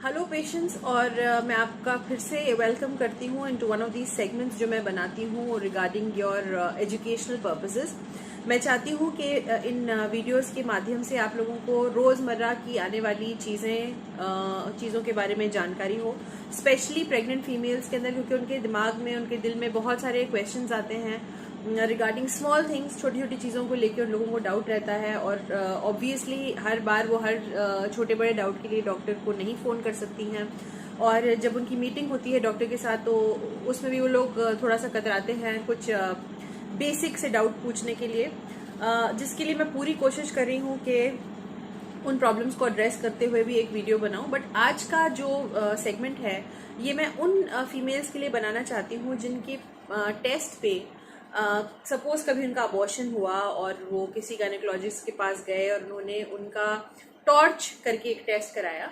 Hello patients और मैं आपका फिर से वेलकम करती हूँ into one of these segments जो मैं बनाती हूँ रिगार्डिंग योर एजुकेशनल पर्पसेस। मैं चाहती हूँ कि इन वीडियोस के माध्यम से आप लोगों को रोज़मर्रा की आने वाली चीज़ों के बारे में जानकारी हो, स्पेशली प्रेग्नेंट फीमेल्स के अंदर, क्योंकि उनके दिमाग में, उनके दिल में बहुत सारे क्वेश्चंस आते हैं रिगार्डिंग स्मॉल थिंग्स। छोटी छोटी चीज़ों को लेकर उन लोगों को डाउट रहता है और ऑब्वियसली हर बार वो हर छोटे बड़े डाउट के लिए डॉक्टर को नहीं फ़ोन कर सकती हैं, और जब उनकी मीटिंग होती है डॉक्टर के साथ तो उसमें भी वो लोग थोड़ा सा कतराते हैं कुछ बेसिक से डाउट पूछने के लिए, जिसके लिए मैं पूरी कोशिश कर रही हूँ कि उन प्रॉब्लम्स को एड्रेस करते हुए भी एक वीडियो बनाऊं। बट आज का जो सेगमेंट है ये मैं उन फीमेल्स के लिए बनाना चाहती हूँ जिनके टेस्ट पे सपोज कभी उनका अबॉर्शन हुआ और वो किसी गायनेकोलॉजिस्ट के पास गए और उन्होंने उनका टॉर्च करके एक टेस्ट कराया।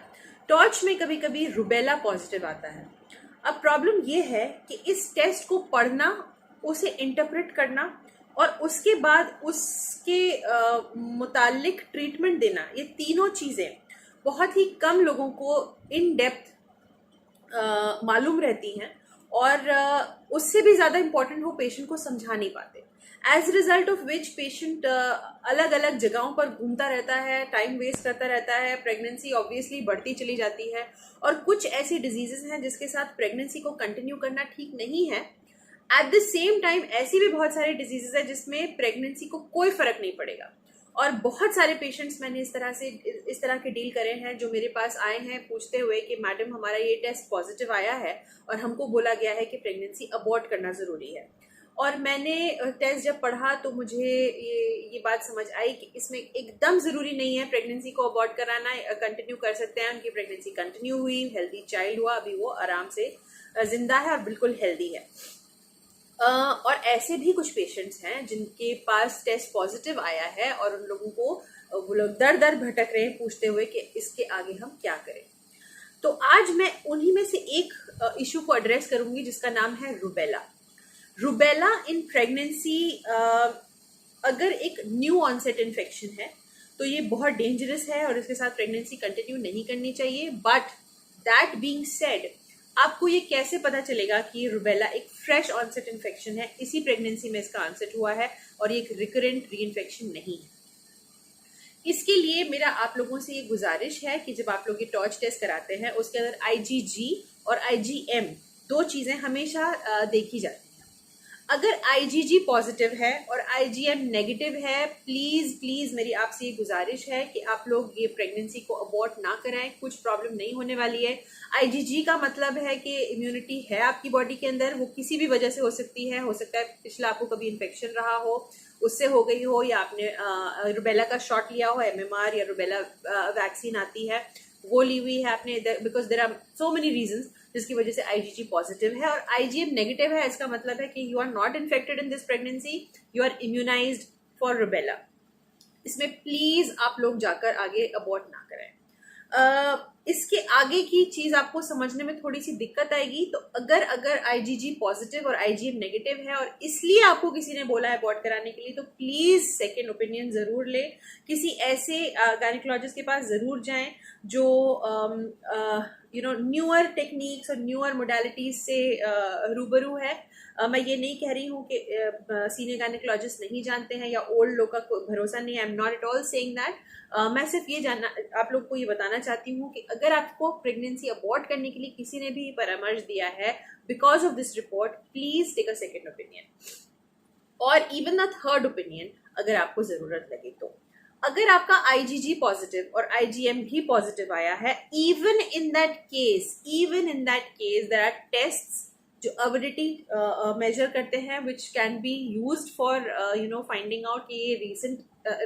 टॉर्च में कभी कभी रुबेला पॉजिटिव आता है। अब प्रॉब्लम ये है कि इस टेस्ट को पढ़ना, उसे इंटरप्रेट करना और उसके बाद उसके मुतालिक ट्रीटमेंट देना, ये तीनों चीज़ें बहुत ही कम लोगों को इन डेप्थ मालूम रहती हैं, और उससे भी ज़्यादा इम्पोर्टेंट वो पेशेंट को समझा नहीं पाते। As result of which patient अलग अलग जगहों पर घूमता रहता है, टाइम वेस्ट करता रहता है, प्रेगनेंसी ऑब्वियसली बढ़ती चली जाती है, और कुछ ऐसी डिजीजेस हैं जिसके साथ प्रेगनेंसी को कंटिन्यू करना ठीक नहीं है। एट द सेम टाइम ऐसी भी बहुत सारी डिजीजेस है जिसमें प्रेगनेंसी को कोई फर्क नहीं पड़ेगा, और बहुत सारे पेशेंट्स मैंने इस तरह के डील करे हैं जो मेरे पास आए हैं पूछते हुए कि मैडम हमारा ये टेस्ट पॉजिटिव आया है और हमको बोला गया है कि प्रेगनेंसी अबॉर्ट करना ज़रूरी है। और मैंने टेस्ट जब पढ़ा तो मुझे ये बात समझ आई कि इसमें एकदम ज़रूरी नहीं है प्रेगनेंसी को अबॉर्ट कराना, कंटिन्यू कर सकते हैं। उनकी प्रेगनेंसी कंटिन्यू हुई, हेल्दी चाइल्ड हुआ, अभी वो आराम से जिंदा है और बिल्कुल हेल्दी है। और ऐसे भी कुछ पेशेंट्स हैं जिनके पास टेस्ट पॉजिटिव आया है और उन लोगों को वो लोग दर दर भटक रहे हैं पूछते हुए कि इसके आगे हम क्या करें। तो आज मैं उन्हीं में से एक इशू को एड्रेस करूंगी जिसका नाम है रुबेला। रुबेला इन प्रेगनेंसी अगर एक न्यू ऑनसेट इन्फेक्शन है तो ये बहुत डेंजरस है और इसके साथ प्रेगनेंसी कंटिन्यू नहीं करनी चाहिए। बट दैट बीइंग सेड, आपको ये कैसे पता चलेगा कि रुबेला एक फ्रेश ऑनसेट इन्फेक्शन है, इसी प्रेगनेंसी में इसका ऑनसेट हुआ है और ये एक रिकरेंट री इन्फेक्शन नहीं है? इसके लिए मेरा आप लोगों से ये गुजारिश है कि जब आप लोग ये टॉर्च टेस्ट कराते हैं उसके अंदर IgG और IgM दो चीजें हमेशा देखी जाती हैं। अगर IgG पॉजिटिव है और IgM नेगेटिव है, प्लीज प्लीज मेरी आपसे ये गुजारिश है कि आप लोग ये प्रेगनेंसी को अबॉर्ट ना कराएं, कुछ प्रॉब्लम नहीं होने वाली है। IgG का मतलब है कि इम्यूनिटी है आपकी बॉडी के अंदर, वो किसी भी वजह से हो सकती है। हो सकता है पिछला आपको कभी इन्फेक्शन रहा हो, उससे हो गई हो, या आपने रुबेला का शॉट लिया हो, MMR या रुबेला वैक्सीन आती है वो ली हुई है आपने, because there are so many reasons जिसकी वजह से IgG पॉजिटिव है और IgM नेगेटिव है। इसका मतलब है कि you are not infected in this pregnancy, you are immunized for rubella. इसमें प्लीज आप लोग जाकर आगे अबॉर्ट ना करें। इसके आगे की चीज आपको समझने में थोड़ी सी दिक्कत आएगी। तो अगर IgG पॉजिटिव और IgM नेगेटिव है और इसलिए आपको किसी ने बोला है अबॉर्ट कराने के लिए, तो प्लीज सेकेंड ओपिनियन जरूर ले, किसी ऐसे गायनेकोलॉजिस्ट के पास जरूर जाएं जो न्यूअर टेक्निक्स और न्यूअर मोडालिटीज से रूबरू है। मैं ये नहीं कह रही हूँ कि सीनियर गायनेकोलॉजिस्ट नहीं जानते हैं या ओल्ड लोग का कोई भरोसा नहीं है। I am not at all saying that. मैं सिर्फ ये जानना, आप लोग को ये बताना चाहती हूँ कि अगर आपको प्रेगनेंसी अबॉर्ट करने के लिए किसी ने भी परामर्श दिया है because of this report, please take a second opinion और इवन अ थर्ड ओपिनियन अगर आपको जरूरत लगे तो। अगर आपका IgG पॉजिटिव और IgM भी पॉजिटिव आया है, even in that case there are tests जो अविडिटी मेजर करते हैं which can be used for finding out कि ये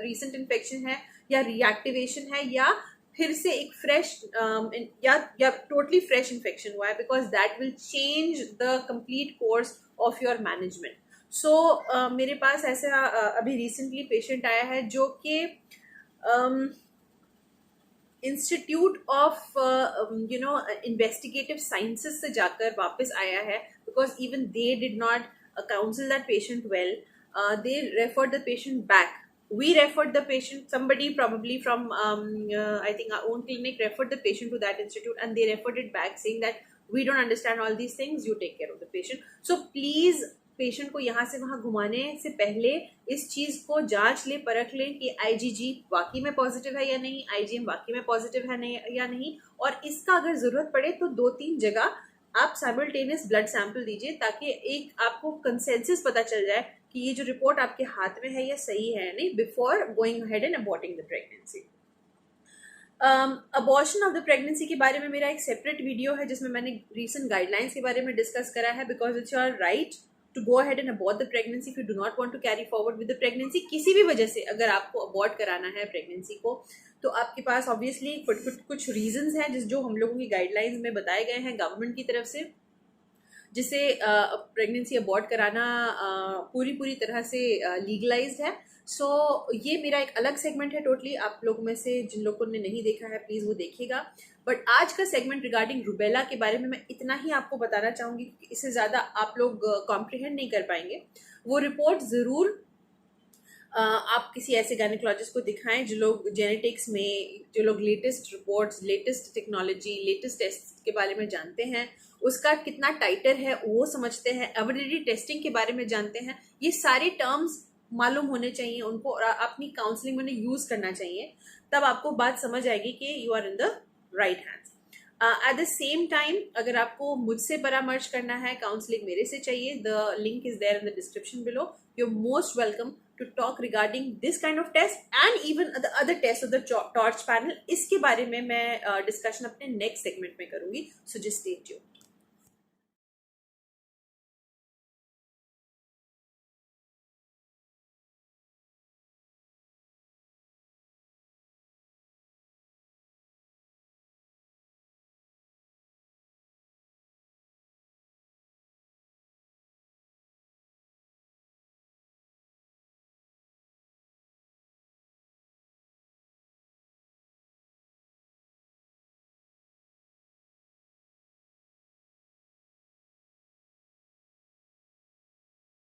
रीसेंट इन्फेक्शन है या रिएक्टिवेशन है या फिर से एक फ्रेश या टोटली फ्रेश इन्फेक्शन हुआ है, because that will change the complete course of your management. So मेरे पास ऐसा अभी रिसेंटली पेशेंट आया है जो कि इंस्टीट्यूट ऑफ इन्वेस्टिगेटिव साइंसेस से जाकर वापस आया है, because even they did not council that patient well, they referred the patient back we referred the patient, somebody probably from I think our own clinic referred the patient to that institute, and they referred it back saying that we don't understand all these things, you take care of the patient. So please patient को यहाँ से वहाँ घुमाने से पहले इस चीज को जांच ले, परख ले कि आईजीजी वाकई में पॉजिटिव है या नहीं, आईजीएम वाकई में पॉजिटिव है नहीं या नहीं, और इसका अगर जरूरत पड़े तो 2-3 जगह आप साइमल्टेनियस ब्लड सैंपल दीजिए, ताकि एक आपको कंसेंसस पता चल जाए कि ये जो रिपोर्ट आपके हाथ में है ये सही है या नहीं, before going ahead and aborting the pregnancy. Abortion of the pregnancy के बारे में मेरा एक सेपरेट वीडियो है जिसमें मैंने रीसेंट गाइडलाइंस के बारे में डिस्कस करा है, because it's your right to go ahead and abort the pregnancy if you do not want to carry forward with the pregnancy. किसी भी वजह से अगर आपको अबॉर्ट कराना है प्रेगनेंसी को, तो आपके पास ऑब्वियसली कुछ रीजंस हैं जो हम लोगों की गाइडलाइंस में बताए गए हैं गवर्नमेंट की तरफ से, जिसे प्रेगनेंसी अबॉर्ट कराना पूरी तरह से लीगलाइज्ड है। सो ये मेरा एक अलग सेगमेंट है टोटली, आप लोगों में से जिन लोगों ने नहीं देखा है प्लीज़ वो देखिएगा। बट आज का सेगमेंट रिगार्डिंग रूबेला के बारे में मैं इतना ही आपको बताना चाहूँगी, क्योंकि इससे ज़्यादा आप लोग कॉम्प्रिहेंड नहीं कर पाएंगे। वो रिपोर्ट ज़रूर आप किसी ऐसे गायनेकोलॉजिस्ट को दिखाएं जो लोग जेनेटिक्स में, जो लोग latest reports, latest technology, latest test के बारे में जानते हैं, उसका कितना टाइटर है वो समझते हैं, एविडेंटी टेस्टिंग के बारे में जानते हैं, ये सारे टर्म्स मालूम होने चाहिए उनको, और अपनी काउंसलिंग में यूज करना चाहिए। तब आपको बात समझ आएगी कि you are in the right hands. At the same time अगर आपको मुझसे परामर्श करना है, काउंसलिंग मेरे से चाहिए, the link is there in the description below. You are most welcome to talk regarding this kind of test and even the other test of the torch panel. इसके बारे में मैं डिस्कशन अपने नेक्स्ट सेगमेंट में करूंगी, so just stay tuned.